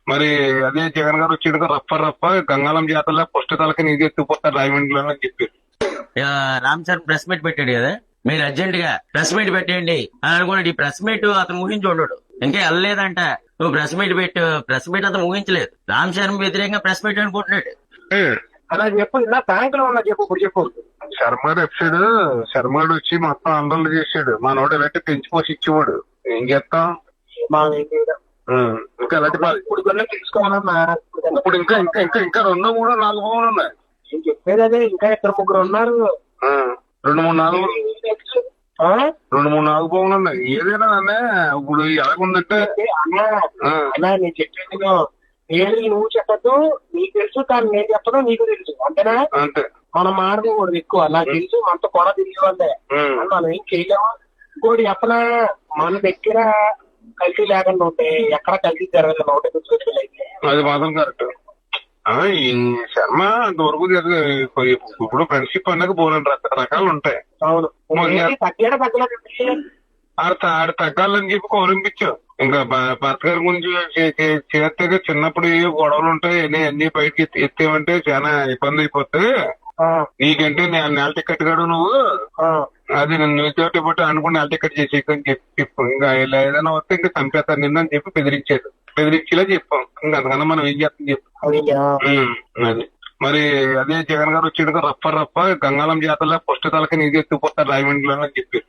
మరి అదే జగన్ గారు వచ్చాడు రప్ప గంగాళం జాతరలో ఫస్ట్ తలకి నీది ఎత్తుకుపోతారు రాయమండ్రిలో అని చెప్పి ఆ, రామ్ చరణ్ ప్రెస్ మీట్ పెట్టాడు కదా, మీరు అర్జెంట్ గా ప్రెస్ మీట్ పెట్టేయండి అని అనుకున్నాడు. ఈ ప్రెస్ మీట్ అతను ఊహించి ఉండడు, ఇంకా వెళ్ళలేదంట. నువ్వు ప్రెస్ మీట్ పెట్టు, ప్రెస్ మీట్ అతను ఊహించలేదు. రామ్ చరణ్ వ్యతిరేకంగా ప్రెస్ మీట్ అనుకుంటున్నాడు. అలా చెప్పు, ఇలా బ్యాంకులో ఉన్నా చెప్పు, ఇప్పుడు చెప్పు. శర్మ ఎప్సాడు శర్మడు వచ్చి మొత్తం ఆందోళన చేశాడు. మా నోడు ఎలాంటి పెంచిపోసి ఇచ్చేవాడు. ఏం చేస్తాం మనం ఏం చేయలేం. ఇంకా ఎలాంటి ఇప్పుడు కొన్ని తెలుసుకోవాలన్నా ఇప్పుడు ఇంకా ఇంకా ఇంకా ఇంకా 2 3 4 భవన్లు ఉన్నాయి. నేను చెప్పేది అదే, ఇంకా ఇద్దరు ముగ్గురు ఉన్నారు. 2 3 4 ఆ? 2 3 4 భవన్లు ఉన్నాయి. ఏదైనా అనే ఇప్పుడు ఎలాగుందంటే అన్నా అన్నా నేను చెప్పేది నేను నువ్వు చెప్పద్దు, నీకు తెలుసు కానీ నేను చెప్పదు నీకు తెలుసు, అంతేనా? అంతే మనం మాడకూడదు ఎక్కువ, నాకు తెలుసు మనతో కొడ తెలియదు మనం ఏం చేయలేము. ఇంకోటి చెప్పనా, మన దగ్గర కలిసి లేకుండా ఉంటే ఎక్కడ కలిసి జరగదు. ఒకటి గుర్తుపెట్టుకోవాలి అయితే. అది మాత్రం కరెక్ట్. ఈ శర్మ అంతవరకు ఇప్పుడు ఫ్రెండ్షిప్ అన్నది బోలని రకాలు ఉంటాయి. అవును, తగ్గేట తగ్గలేదు. ఆడ తగ్గాలని చెప్పి కౌరింపించావు. ఇంకా భర్త గారి గురించి చేస్తే చిన్నప్పుడు ఏ గొడవలు ఉంటాయి, అన్ని బయటకి ఎత్తేమంటే చాలా ఇబ్బంది అయిపోతే నీకంటే నెల టికెట్ గడు నువ్వు అది నువ్వు బట్టి అనుకుని నెల టికెట్ చేసేయని చెప్పు. ఇంకా ఇలా ఏదైనా వస్తే ఇంకా చంపేస్తాను నిన్న అని చెప్పి బెదిరించాడు. బెదిరించేలా చెప్పాం. ఇంకా అందుకన్నా మనం ఏం చేస్తాం చెప్పు. అది మరి అదే జగన్ గారు వచ్చాడు రప్ప గంగాళం జాతరలో ఫస్ట్ తలకి నీది ఎత్తుకుపోతారు రాయమండ్రిలో అని చెప్పి